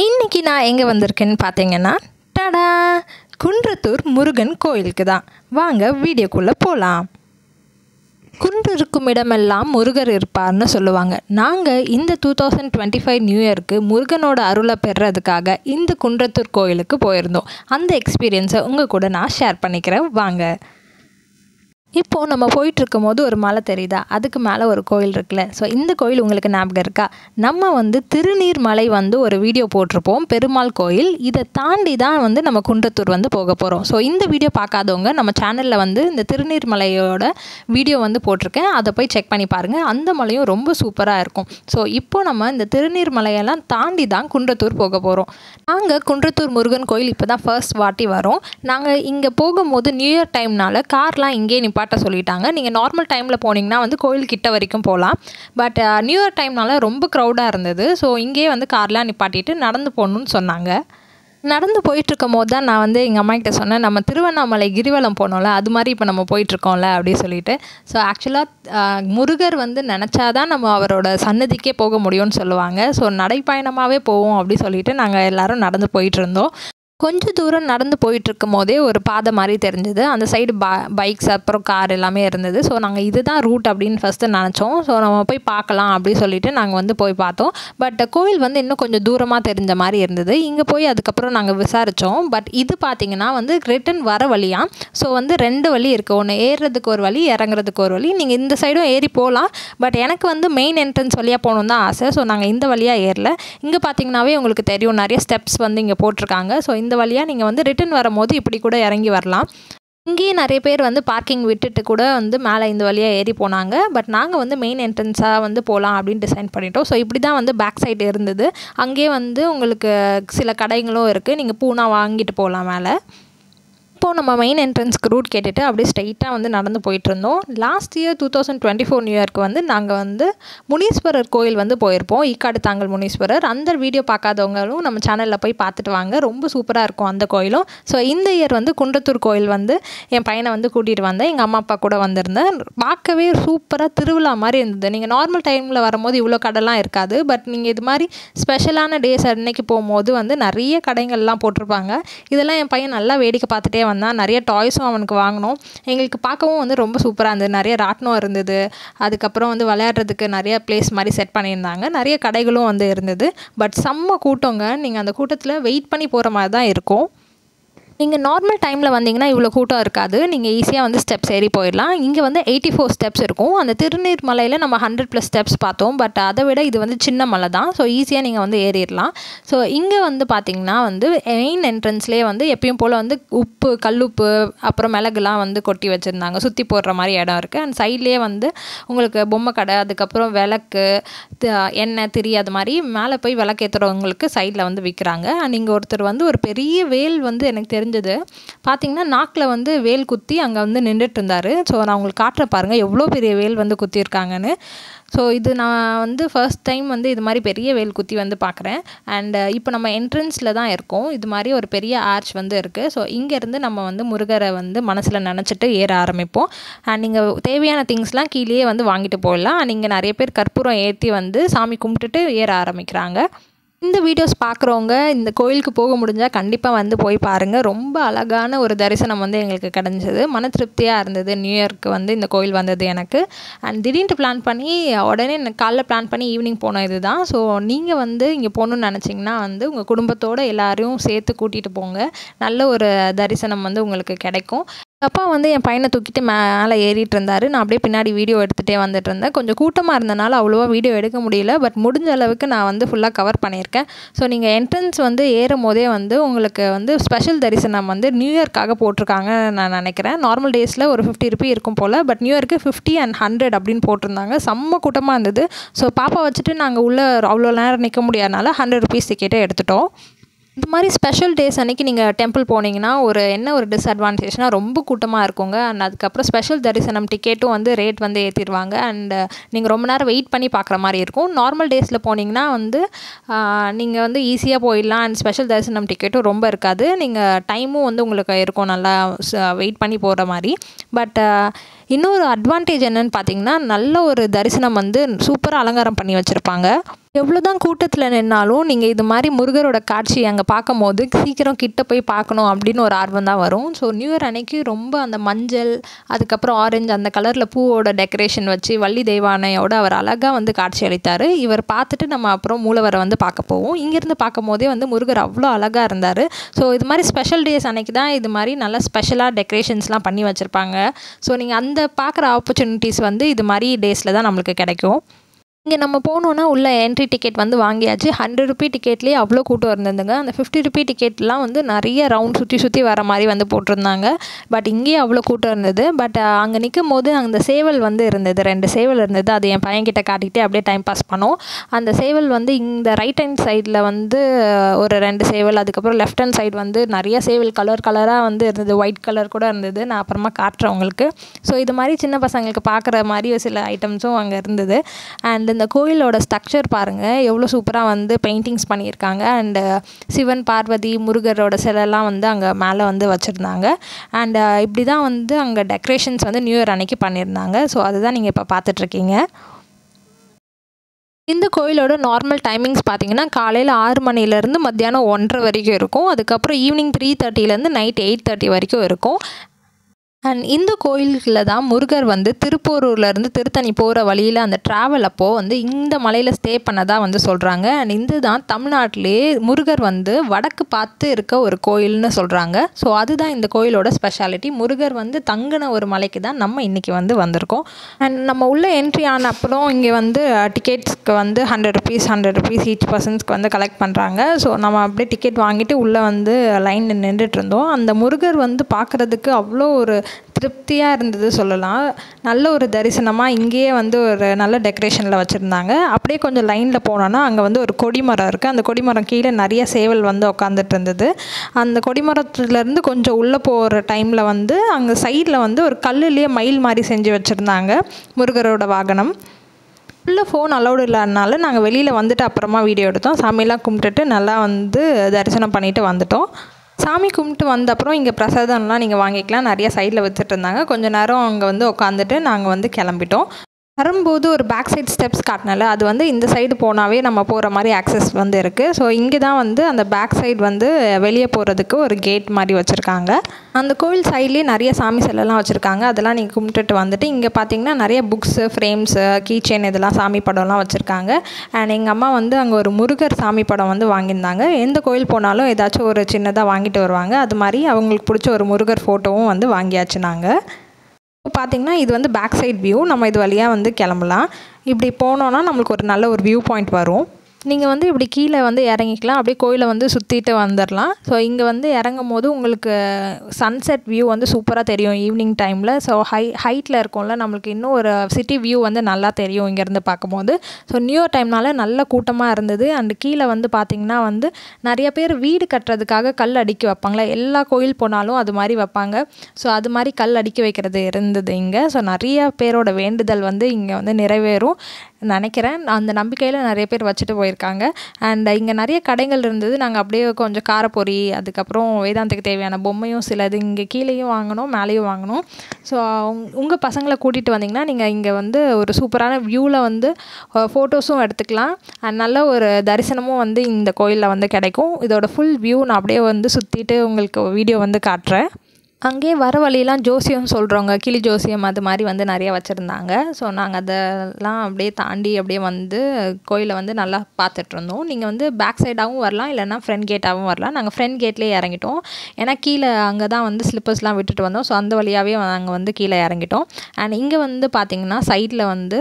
இன்னைக்கு நான் எங்கே வந்திருக்கேன்னு பார்த்தீங்கன்னா, டடா! குன்றத்தூர் முருகன் கோயிலுக்கு தான். வாங்க வீடியோக்குள்ளே போகலாம். குன்று இருக்கும் இடமெல்லாம் முருகர் இருப்பார்னு சொல்லுவாங்க. நாங்கள் இந்த 2025 நியூ இயருக்கு முருகனோட அருளை பெறுறதுக்காக இந்த குன்றத்தூர் கோயிலுக்கு போயிருந்தோம். அந்த எக்ஸ்பீரியன்ஸை உங்கள் கூட நான் ஷேர் பண்ணிக்கிறேன் வாங்க. இப்போது நம்ம போயிட்டுருக்கும் போது ஒரு மலை தெரியுதா, அதுக்கு மேலே ஒரு கோயில் இருக்குல்ல. ஸோ இந்த கோயில் உங்களுக்கு ஞாபகம் இருக்கா? நம்ம திருநீர்மலை ஒரு வீடியோ போட்டிருப்போம், பெருமாள் கோயில். இதை தாண்டி தான் நம்ம குன்றத்தூர் போக போகிறோம். ஸோ இந்த வீடியோ பார்க்காதவங்க நம்ம சேனலில் இந்த திருநீர்மலையோட வீடியோ போட்டிருக்கேன், அதை போய் செக் பண்ணி பாருங்கள். அந்த மலையும் ரொம்ப சூப்பராக இருக்கும். ஸோ இப்போ நம்ம இந்த திருநீர்மலையெல்லாம் தாண்டி தான் குன்றத்தூர் போக போகிறோம். நாங்கள் குன்றத்தூர் முருகன் கோயில் இப்போ தான் ஃபர்ஸ்ட் வாட்டி வரோம். நாங்கள் இங்கே போகும்போது நியூ இயர் டைம்னால கார்லாம் இங்கே நிப்பாட்ட சொல்லிட்டாங்க. நீங்கள் நார்மல் டைமில் போனீங்கன்னா கோயில் கிட்ட வரைக்கும் போகலாம். பட் நியூ இயர் டைம்னால ரொம்ப க்ரௌடாக இருந்தது. ஸோ இங்கேயே கார்லாம் நிப்பாட்டிட்டு நடந்து போகணுன்னு சொன்னாங்க. நடந்து போயிட்டுருக்கும் போது தான் நான் எங்கள் அம்மாக்கிட்ட சொன்னேன், நம்ம திருவண்ணாமலை கிரிவலம் போனோம்ல, அது மாதிரி இப்போ நம்ம போயிட்டுருக்கோம்ல அப்படின்னு சொல்லிட்டு. ஸோ ஆக்சுவலாக முருகர் நினச்சாதான் நம்ம அவரோட சன்னதிக்கே போக முடியும்னு சொல்லுவாங்க. ஸோ நடைப்பயணமாகவே போவோம் அப்படின்னு சொல்லிட்டு நாங்கள் எல்லோரும் நடந்து போயிட்டுருந்தோம். கொஞ்சம் தூரம் நடந்து போயிட்டுருக்கும் போதே ஒரு பாதை மாதிரி தெரிஞ்சது. அந்த சைடு பைக்ஸ் அப்புறம் கார் எல்லாமே இருந்தது. ஸோ நாங்கள் இதுதான் ரூட் அப்படின்னு ஃபஸ்ட்டு நினச்சோம். ஸோ நம்ம போய் பார்க்கலாம் அப்படின்னு சொல்லிட்டு நாங்கள் போய் பார்த்தோம். பட் கோயில் இன்னும் கொஞ்சம் தூரமாக தெரிஞ்ச மாதிரி இருந்தது. இங்கே போய் அதுக்கப்புறம் நாங்கள் விசாரித்தோம். பட் இது பார்த்திங்கன்னா ரிட்டன் வர வழியாக. ஸோ 2 வழி இருக்குது. ஒன்று ஏறுறதுக்கு ஒரு வழி, இறங்குறதுக்கு ஒரு வழி. நீங்கள் இந்த சைடும் ஏறி போகலாம். பட் எனக்கு மெயின் என்ட்ரன்ஸ் வழியாக போகணுன்னு தான் ஆசை. ஸோ நாங்கள் இந்த வழியாக ஏறல. இங்கே பார்த்திங்கனாவே உங்களுக்கு தெரியும், நிறைய ஸ்டெப்ஸ் இங்கே போட்டிருக்காங்க. ஸோ இந்த வழியாக நீங்கள் ரிட்டன் வரும்போது இப்படி கூட இறங்கி வரலாம். இங்கேயே நிறைய பேர் பார்க்கிங் விட்டுட்டு கூட மேலே இந்த வழியாக ஏறி போனாங்க. பட் நாங்கள் மெயின் என்ட்ரன்ஸாக போகலாம் அப்படின்னு டிசைன் பண்ணிட்டோம். ஸோ இப்படி தான் பேக் சைடு இருந்தது. அங்கேயே உங்களுக்கு சில கடைகளும் இருக்குது. நீங்கள் பூனா வாங்கிட்டு போகலாம் மேலே. இப்போது நம்ம மெயின் என்ட்ரன்ஸ்க்கு ரூட் கேட்டுட்டு அப்படியே ஸ்ட்ரைட்டாக நடந்து போயிட்டுருந்தோம். லாஸ்ட் இயர் 2024 நியூ இயர்க்கு நாங்கள் முனீஸ்வரர் கோயில் போயிருப்போம். ஈக்காடு தாங்கல் முனீஸ்வரர். அந்த வீடியோ பார்க்காதவங்களும் நம்ம சேனலில் போய் பார்த்துட்டு வாங்க. ரொம்ப சூப்பராக இருக்கும் அந்த கோயிலும். ஸோ இந்த இயர் குன்றத்தூர் கோயில் என் பையனை கூட்டிகிட்டு வந்தேன். எங்கள் அம்மா அப்பா கூட வந்திருந்தேன். பார்க்கவே சூப்பராக திருவிழா மாதிரி இருந்தது. நீங்கள் நார்மல் டைமில் வரும்போது இவ்வளோ கடைலாம் இருக்காது. பட் நீங்கள் இது மாதிரி ஸ்பெஷலான டேஸ் அன்னைக்கு போகும்போது நிறைய கடைகள்லாம் போட்டிருப்பாங்க. இதெல்லாம் என் பையன் நல்லா வேடிக்கை பார்த்துட்டே வந்தான். நிறைய டாய்ஸும் அவனுக்கு வாங்கினோம். எங்களுக்கு பார்க்கவும் ரொம்ப சூப்பராக இருந்தது. நிறைய ராட்டினம் இருந்தது. அதுக்கப்புறம் விளையாடுறதுக்கு நிறைய பிளேஸ் மாதிரி செட் பண்ணியிருந்தாங்க. நிறைய கடைகளும் இருந்தது. பட் செம்ம கூட்டங்க. நீங்கள் அந்த கூட்டத்தில் வெயிட் பண்ணி போகிற மாதிரி தான் இருக்கும். நீங்கள் நார்மல் டைமில் வந்தீங்கன்னா இவ்வளோ கூட்டம் இருக்காது. நீங்கள் ஈஸியாக ஸ்டெப்ஸ் ஏறி போயிடலாம். இங்கே 84 ஸ்டெப்ஸ் இருக்கும். அந்த திருநீர்மலையில் நம்ம 100+ ஸ்டெப்ஸ் பார்த்தோம். பட் அதை விட இது சின்ன மலை தான். ஸோ ஈஸியாக நீங்கள் ஏறிடலாம். ஸோ இங்கே பார்த்தீங்கன்னா மெயின் என்ட்ரன்ஸ்லேயே எப்பயும் போல் உப்பு, கல்லுப்பு, அப்புறம் மிளகுலாம் கொட்டி வச்சுருந்தாங்க. சுற்றி போடுற மாதிரி இடம் இருக்குது. அண்ட் சைட்லேயே உங்களுக்கு பொம்மை கடை, அதுக்கப்புறம் விளக்கு, எண்ணெய், திரி, அது மாதிரி மேலே போய் விளக்கு ஏற்றுறவங்களுக்கு சைடில் விற்கிறாங்க. அண்ட் இங்கே ஒருத்தர் ஒரு பெரிய வேல் எனக்கு தெரிஞ்சது பார்த்தீங்கன்னா நாக்கில் வேல் குத்தி அங்கே நின்றுட்டு இருந்தார். ஸோ நான் உங்களுக்கு காட்டுறேன் பாருங்கள், எவ்வளோ பெரிய வேல் குத்தியிருக்காங்கன்னு. ஸோ இது நான் ஃபர்ஸ்ட் டைம் இது மாதிரி பெரிய வேல் குத்தி பார்க்குறேன். அண்ட் இப்போ நம்ம என்ட்ரன்ஸில் தான் இருக்கோம். இது மாதிரி ஒரு பெரிய ஆர்ச் இருக்குது. ஸோ இங்கேருந்து நம்ம முருகரை மனசில் நினச்சிட்டு ஏற ஆரம்பிப்போம். அண்ட் நீங்கள் தேவையான திங்ஸ்லாம் கீழே வாங்கிட்டு போயிடலாம். அண்ட் இங்கே நிறைய பேர் கற்பூரம் ஏற்றி சாமி கும்பிட்டுட்டு ஏற ஆரம்பிக்கிறாங்க. இந்த வீடியோஸ் பார்க்குறவங்க இந்த கோயிலுக்கு போக முடிஞ்சால் கண்டிப்பாக போய் பாருங்கள். ரொம்ப அழகான ஒரு தரிசனம் எங்களுக்கு கிடச்சிது. மன திருப்தியாக இருந்தது. நியூ இயர்க்கு இந்த கோயில் வந்தது எனக்கு. அண்ட் திடீர்னு பிளான் பண்ணி உடனே காலைல பிளான் பண்ணி ஈவினிங் போனோம். இது தான். ஸோ நீங்கள் இங்கே போகணுன்னு நினச்சிங்கன்னா உங்கள் குடும்பத்தோடு எல்லாரையும் சேர்த்து கூட்டிகிட்டு போங்க. நல்ல ஒரு தரிசனம் உங்களுக்கு கிடைக்கும். அப்பா என் பையனை தூக்கிட்டு மேலே ஏறிட்டு இருந்தார். நான் அப்படியே பின்னாடி வீடியோ எடுத்துகிட்டே வந்துட்டு இருந்தேன். கொஞ்சம் கூட்டமாக இருந்தனால அவ்வளோவா வீடியோ எடுக்க முடியல. பட் முடிஞ்ச அளவுக்கு நான் ஃபுல்லாக கவர் பண்ணியிருக்கேன். ஸோ நீங்கள் என்ட்ரன்ஸ் ஏறும் போதே உங்களுக்கு ஸ்பெஷல் தரிசனம் நியூ இயர்க்காக போட்டிருக்காங்கன்னு நான் நினைக்கிறேன். நார்மல் டேஸில் ஒரு 50 ரூபி இருக்கும் போல். பட் நியூ இயர்க்கு 50 and 100 அப்படின்னு போட்டிருந்தாங்க. செம்ம கூட்டமாக இருந்தது. ஸோ பாப்பா வச்சுட்டு நாங்கள் உள்ளே அவ்வளோ நேரம் நிற்க முடியாதனால 100 ரூபீஸ் டிக்கெட்டே எடுத்துட்டோம். இது மாதிரி ஸ்பெஷல் டேஸ் அன்றைக்கி நீங்கள் டெம்பிள் போனீங்கன்னா என்ன ஒரு டிஸ்அட்வான்டேஜ்னால் ரொம்ப கூட்டமாக இருக்குங்க. அண்ட் அதுக்கப்புறம் ஸ்பெஷல் தரிசனம் டிக்கெட்டும் ரேட் ஏற்றிடுவாங்க. அண்ட் நீங்கள் ரொம்ப நேரம் வெயிட் பண்ணி பார்க்குற மாதிரி இருக்கும். நார்மல் டேஸில் போனீங்கன்னா நீங்கள் ஈஸியாக போயிடலாம். அண்ட் ஸ்பெஷல் தரிசனம் டிக்கெட்டும் ரொம்ப இருக்காது. நீங்கள் டைமும் உங்களுக்கு இருக்கும் நல்லா வெயிட் பண்ணி போகிற மாதிரி. பட் இன்னொரு அட்வான்டேஜ் என்னென்னு பார்த்தீங்கன்னா நல்ல ஒரு தரிசனம் சூப்பராக அலங்காரம் பண்ணி வச்சுருப்பாங்க. எவ்வளோ தான் கூட்டத்தில் நின்னாலும் நீங்கள் இது மாதிரி முருகரோட காட்சி அங்கே பார்க்கும்போது சீக்கிரம் கிட்ட போய் பார்க்கணும் அப்படின்னு ஒரு ஆர்வம் தான் வரும். ஸோ நியூ இயர் அன்னைக்கு ரொம்ப அந்த மஞ்சள், அதுக்கப்புறம் ஆரஞ்சு அந்த கலரில் பூவோட டெக்கரேஷன் வச்சு வள்ளி தெய்வானையோட அவர் அழகாக வந்து காட்சி அளித்தார். இவர் பார்த்துட்டு நம்ம அப்புறம் மூலவரை வந்து பார்க்க போவோம். இங்கேருந்து பார்க்கும் போதே வந்து முருகர் அவ்வளோ அழகாக இருந்தார். ஸோ இது மாதிரி ஸ்பெஷல் டேஸ் அன்னைக்கு தான் இது மாதிரி நல்லா ஸ்பெஷலாக டெக்கரேஷன்ஸ்லாம் பண்ணி வச்சுருப்பாங்க. ஸோ நீங்கள் அந்த பார்க்குற ஆப்பர்ச்சுனிட்டிஸ் வந்து இது மாதிரி டேஸில் தான் நம்மளுக்கு கிடைக்கும். இங்கே நம்ம போனோன்னா உள்ள என்ட்ரி டிக்கெட் வந்து வாங்கியாச்சு. 100 ரூபி டிக்கெட்லேயே அவ்வளோ கூட்டம் இருந்ததுங்க. அந்த 50 ரூபி டிக்கெட்லாம் வந்து நிறைய ரவுண்ட் சுற்றி வர மாதிரி வந்து போட்டிருந்தாங்க. பட் இங்கேயே அவ்வளோ கூட்டம் இருந்தது. பட் அங்கே நிற்கும் போது அந்த சேவல் வந்து இருந்தது, 2 சேவல் இருந்தது. அது என் பையன்கிட்ட காட்டிகிட்டே அப்படியே டைம் பாஸ் பண்ணோம். அந்த சேவல் வந்து இந்த ரைட் ஹேண்ட் சைடில் வந்து ஒரு 2 சேவல், அதுக்கப்புறம் லெஃப்ட் ஹேண்ட் சைடு வந்து நிறைய சேவல் கலராக வந்து இருந்தது. ஒயிட் கலர் கூட இருந்தது. நான் அப்புறமா காட்டுறேன் உங்களுக்கு. ஸோ இது மாதிரி சின்ன பசங்களுக்கு பார்க்குற மாதிரி சில ஐட்டம்ஸும் அங்கே இருந்தது. அண்ட் இந்த கோயிலோட ஸ்ட்ரக்சர் பாருங்கள் எவ்வளோ சூப்பராக வந்து பெயிண்டிங்ஸ் பண்ணியிருக்காங்க. அண்டு சிவன், பார்வதி, முருகரோட சிலைலாம் வந்து அங்கே மேலே வந்து வச்சுருந்தாங்க. அண்டு இப்படி தான் வந்து அங்கே டெக்கரேஷன்ஸ் வந்து நியூ இயர் அன்னைக்கு பண்ணியிருந்தாங்க. ஸோ அதுதான் நீங்கள் இப்போ பார்த்துட்ருக்கீங்க. இந்த கோயிலோட நார்மல் டைமிங்ஸ் பார்த்தீங்கன்னா காலையில் 6 மணிலேருந்து மத்தியானம் 1:30 வரைக்கும் இருக்கும். அதுக்கப்புறம் ஈவினிங் 3:30லேருந்து நைட் 8:30 வரைக்கும் இருக்கும். அண்ட் இந்த கோயில்களில் தான் முருகர் வந்து திருப்போரூர்லேருந்து திருத்தணி போகிற வழியில் அந்த ட்ராவல் அப்போது வந்து இந்த மலையில் ஸ்டே பண்ணதாக வந்து சொல்கிறாங்க. அண்ட் இது தான் தமிழ்நாட்டிலே முருகர் வந்து வடக்கு பார்த்து இருக்க ஒரு கோயில்னு சொல்கிறாங்க. ஸோ அதுதான் இந்த கோயிலோட ஸ்பெஷாலிட்டி. முருகர் வந்து தங்கின ஒரு மலைக்கு தான் நம்ம இன்றைக்கி வந்து வந்திருக்கோம். அண்ட் நம்ம உள்ளே என்ட்ரி ஆன அப்புறம் இங்கே வந்து டிக்கெட்ஸ்க்கு வந்து 100 rupees ஈச் பர்சன்ஸ்க்கு வந்து கலெக்ட் பண்ணுறாங்க. ஸோ நம்ம அப்படியே டிக்கெட் வாங்கிட்டு உள்ளே வந்து லைன் நின்றுட்டு இருந்தோம். அந்த முருகர் வந்து பார்க்குறதுக்கு அவ்வளோ ஒரு திருப்தியாக இருந்தது சொல்லலாம். நல்ல ஒரு தரிசனமாக இங்கேயே வந்து ஒரு நல்ல டெக்கரேஷனில் வச்சுருந்தாங்க. அப்படியே கொஞ்சம் லைனில் போனோன்னா அங்கே வந்து ஒரு கொடிமரம் இருக்குது. அந்த கொடிமரம் கீழே நிறைய சேவல் வந்து உட்காந்துட்டு இருந்தது. அந்த கொடிமரத்துலேருந்து கொஞ்சம் உள்ளே போகிற டைமில் வந்து அங்கே சைடில் வந்து ஒரு கல்லுலேயே மயில் மாதிரி செஞ்சு வச்சுருந்தாங்க முருகரோட வாகனம். உள்ளே ஃபோன் அலௌடு இல்லாதனால நாங்கள் வெளியில் வந்துட்டு அப்புறமா வீடியோ எடுத்தோம். சாமியெல்லாம் கும்பிட்டுட்டு நல்லா வந்து தரிசனம் பண்ணிவிட்டு வந்துட்டோம். சாமி கும்பிட்டு வந்த அப்புறம் இங்கே பிரசாதம்லாம் நீங்கள் வாங்கிக்கலாம். நிறைய சைடில் வச்சுட்டு இருந்தாங்க. கொஞ்சம் நேரம் அங்கே வந்து உட்காந்துட்டு நாங்கள் வந்து கிளம்பிட்டோம். வரும்போது ஒரு பேக் சைட் ஸ்டெப்ஸ் காட்டினால அது வந்து இந்த சைடு போனாவே நம்ம போகிற மாதிரி ஆக்சஸ் வந்து இருக்குது. ஸோ இங்கே தான் வந்து அந்த பேக் சைடு வந்து வெளியே போகிறதுக்கு ஒரு கேட் மாதிரி வச்சுருக்காங்க. அந்த கோவில் சைட்லேயே நிறைய சாமி சிலைலாம் வச்சுருக்காங்க. அதெல்லாம் நீங்கள் கும்பிட்டுட்டு வந்துட்டு இங்கே பார்த்தீங்கன்னா நிறைய புக்ஸு, ஃப்ரேம்ஸு, கீ செயின் இதெல்லாம் சாமி படம்லாம் வச்சுருக்காங்க. அண்ட் எங்கள் அம்மா வந்து அங்கே ஒரு முருகர் சாமி படம் வந்து வாங்கியிருந்தாங்க. எந்த கோயில் போனாலும் ஏதாச்சும் ஒரு சின்னதாக வாங்கிட்டு வருவாங்க. அது மாதிரி அவங்களுக்கு பிடிச்ச ஒரு முருகர் ஃபோட்டோவும் வந்து வாங்கியாச்சு நாங்கள். இப்போ பார்த்திங்கன்னா இது வந்து பேக் சைட் வியூ. நம்ம இது வழியாக வந்து கிளம்பலாம். இப்படி போனோன்னா நம்மளுக்கு ஒரு நல்ல ஒரு வியூ பாயிண்ட் வரும். நீங்கள் வந்து இப்படி கீழே வந்து இறங்கிக்கலாம். அப்படியே கோயிலை வந்து சுற்றிட்டு வந்துடலாம். ஸோ இங்கே வந்து இறங்கும் போது உங்களுக்கு சன்செட் வியூ வந்து சூப்பராக தெரியும் ஈவினிங் டைமில். ஸோ ஹைட்டில் இருக்கும்ல, நம்மளுக்கு இன்னும் ஒரு சிட்டி வியூ வந்து நல்லா தெரியும் இங்கேருந்து பார்க்கும்போது. ஸோ நியூ இயர் டைம்னால நல்ல கூட்டமாக இருந்தது. அண்டு கீழே வந்து பார்த்திங்கன்னா வந்து நிறைய பேர் வீடு கட்டுறதுக்காக கல் அடுக்கி வைப்பாங்களே, எல்லா கோயில் போனாலும் அது மாதிரி வைப்பாங்க. ஸோ அது மாதிரி கல் அடுக்கி வைக்கிறது இருந்தது இங்கே. ஸோ நிறைய பேரோட வேண்டுதல் வந்து இங்கே வந்து நிறைவேறும் நினைக்கிறேன். அந்த நம்பிக்கையில் நிறைய பேர் வச்சுட்டு போயிருக்காங்க. அண்ட் இங்கே நிறைய கடைகள் இருந்தது. நாங்கள் அப்படியே கொஞ்சம் காரப்பொரி, அதுக்கப்புறம் வேதாந்துக்கு தேவையான பொம்மையும் சிலது இங்கே கீழேயும் வாங்கினோம், மேலேயும் வாங்கினோம். ஸோ உங்கள் பசங்களை கூட்டிகிட்டு வந்தீங்கன்னா நீங்கள் இங்கே வந்து ஒரு சூப்பரான வியூவில் வந்து ஃபோட்டோஸும் எடுத்துக்கலாம். அண்ட் நல்ல ஒரு தரிசனமும் வந்து இந்த கோயிலில் வந்து கிடைக்கும். இதோட ஃபுல் வியூ நான் அப்படியே வந்து சுற்றிட்டு உங்களுக்கு வீடியோ வந்து காட்டுறேன். அங்கேயே வர வழியெல்லாம் ஜோசியம் சொல்கிறவங்க, கிளி ஜோசியம் அது மாதிரி வந்து நிறையா வச்சுருந்தாங்க. ஸோ நாங்கள் அதெல்லாம் அப்படியே தாண்டி அப்படியே வந்து கோயிலை வந்து நல்லா பார்த்துட்ருந்தோம். நீங்கள் வந்து பேக் சைடாகவும் வரலாம், இல்லைனா ஃப்ரண்ட் கேட்டாகவும் வரலாம். நாங்கள் ஃப்ரண்ட் கேட்லேயே இறங்கிட்டோம். ஏன்னா கீழே அங்கே தான் வந்து ஸ்லிப்பர்ஸ்லாம் விட்டுட்டு வந்தோம். ஸோ அந்த வழியாகவே நாங்கள் வந்து கீழே இறங்கிட்டோம். அண்ட் இங்கே வந்து பார்த்திங்கன்னா சைடில் வந்து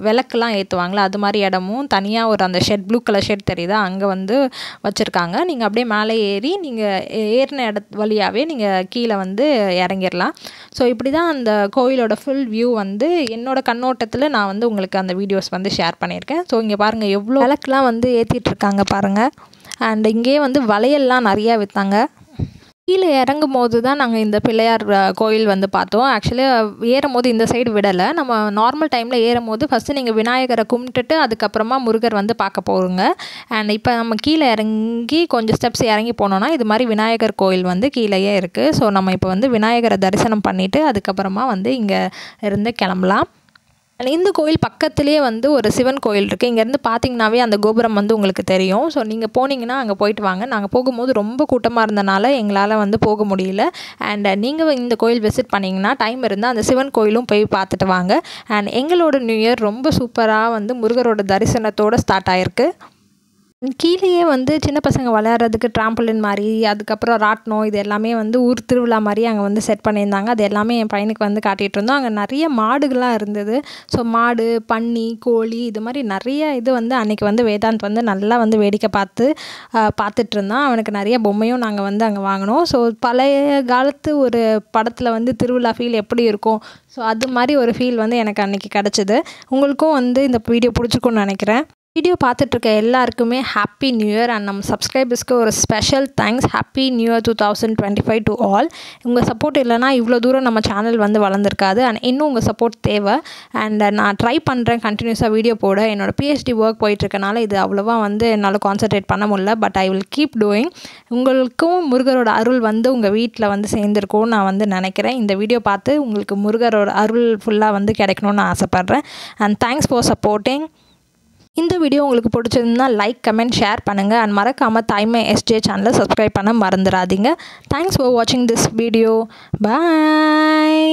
விளக்குலாம் ஏற்றுவாங்களே, அது மாதிரி இடமும் தனியாக ஒரு அந்த ஷெட், ப்ளூ கலர் ஷெட் தெரியுதா, அங்கே வந்து வச்சுருக்காங்க. நீங்கள் அப்படியே மேலே ஏறி நீங்கள் ஏறின வழியாகவே நீங்கள் கீழே வந்து இறங்கிடலாம். ஸோ இப்படி தான் அந்த கோயிலோட ஃபுல் வியூ வந்து என்னோட கண்ணோட்டத்தில் நான் வந்து உங்களுக்கு அந்த வீடியோஸ் வந்து ஷேர் பண்ணியிருக்கேன். ஸோ இங்கே பாருங்கள் எவ்வளோ விளக்குலாம் வந்து ஏற்றிட்டு இருக்காங்க பாருங்கள். அண்ட் இங்கேயே வந்து வளையல்லாம் நிறையா விற்றாங்க. கீழே இறங்கும் போது தான் நாங்கள் இந்த பிள்ளையார் கோயில் வந்து பார்த்தோம். ஆக்சுவலி ஏறும் போது இந்த சைடு விடலை. நம்ம நார்மல் டைமில் ஏறும் போது ஃபஸ்ட்டு நீங்கள் விநாயகரை கும்பிட்டுட்டு அதுக்கப்புறமா முருகர் வந்து பார்க்க போகிறோங்க. அண்ட் இப்போ நம்ம கீழே இறங்கி கொஞ்சம் ஸ்டெப்ஸ் இறங்கி போனோன்னா இது மாதிரி விநாயகர் கோயில் வந்து கீழேயே இருக்குது. ஸோ நம்ம இப்போ வந்து விநாயகரை தரிசனம் பண்ணிவிட்டு அதுக்கப்புறமா வந்து இங்கே இருந்து கிளம்பலாம். அண்ட் இந்த கோயில் பக்கத்துலேயே வந்து ஒரு சிவன் கோயில் இருக்குது. இங்கேருந்து பார்த்தீங்கன்னாவே அந்த கோபுரம் வந்து உங்களுக்கு தெரியும். ஸோ நீங்கள் போனீங்கன்னா அங்கே போயிட்டு வாங்க. நாங்கள் போகும்போது ரொம்ப கூட்டமாக இருந்தனால எங்களால் வந்து போக முடியல. அண்ட் நீங்கள் இந்த கோயில் விசிட் பண்ணிங்கன்னா டைம் இருந்தால் அந்த சிவன் கோயிலும் போய் பார்த்துட்டு வாங்க. அண்ட் எங்களோட நியூ இயர் ரொம்ப சூப்பராக வந்து முருகரோட தரிசனத்தோடு ஸ்டார்ட் ஆகிருக்கு. கீழேயே வந்து சின்ன பசங்க விளையாடுறதுக்கு ட்ராம்பலின் மாதிரி, அதுக்கப்புறம் ராட்டினம், இது எல்லாமே வந்து ஊர் திருவிழா மாதிரி அங்கே வந்து செட் பண்ணியிருந்தாங்க. அது எல்லாமே என் பையனுக்கு வந்து காட்டிகிட்டு இருந்தோம். அங்கே நிறைய மாடுகள்லாம் இருந்தது. ஸோ மாடு, பன்னி, கோழி இது மாதிரி நிறைய இது வந்து அன்றைக்கி வந்து வேதாந்த் வந்து நல்லா வந்து வேடிக்கை பார்த்துட்டு இருந்தான். அவனுக்கு நிறைய பொம்மையும் நாங்கள் வந்து அங்கே வாங்கினோம். ஸோ பழைய காலத்து ஒரு படத்தில் வந்து திருவிழா ஃபீல் எப்படி இருக்கும், ஸோ அது மாதிரி ஒரு ஃபீல் வந்து எனக்கு அன்றைக்கி கிடச்சிது. உங்களுக்கும் வந்து இந்த வீடியோ பிடிச்சிருக்கும்னு நினைக்கிறேன். வீடியோ பார்த்துட்ருக்க எல்லாருக்குமே ஹாப்பி நியூ இயர். அண்ட் நம்ம சப்ஸ்கிரைபர்ஸ்க்கு ஒரு special thanks. Happy new year 2025 to all. உங்கள் சப்போர்ட் இல்லைனா இவ்வளோ தூரம் நம்ம சேனல் வந்து வளர்ந்துருக்காது. அண்ட் இன்னும் உங்கள் சப்போர்ட் தேவை. அண்ட் நான் ட்ரை பண்ணுறேன் கண்டினியூஸாக வீடியோ போட. என்னோடய பிஹெச்டி ஒர்க் போயிட்டுருக்கனால இது அவ்வளோவா வந்து என்னால் கான்சன்ட்ரேட் பண்ண முடியல. But I will keep doing. உங்களுக்கும் முருகரோட அருள் வந்து உங்கள் வீட்டில் வந்து சேர்ந்துருக்கும்னு நான் வந்து நினைக்கிறேன். இந்த வீடியோ பார்த்து உங்களுக்கு முருகரோட அருள் ஃபுல்லாக வந்து கிடைக்கணும்னு நான் ஆசைப்பட்றேன். And thanks for supporting. இந்த வீடியோ உங்களுக்கு பிடிச்சிருந்தா லைக், கமெண்ட், ஷேர் பண்ணுங்கள். அண்ட் மறக்காமல் தாய்மை SJ சேனலை சப்ஸ்கிரைப் பண்ண மறந்துடாதீங்க. தேங்க்ஸ் ஃபார் வாட்சிங் திஸ் வீடியோ. பாய்.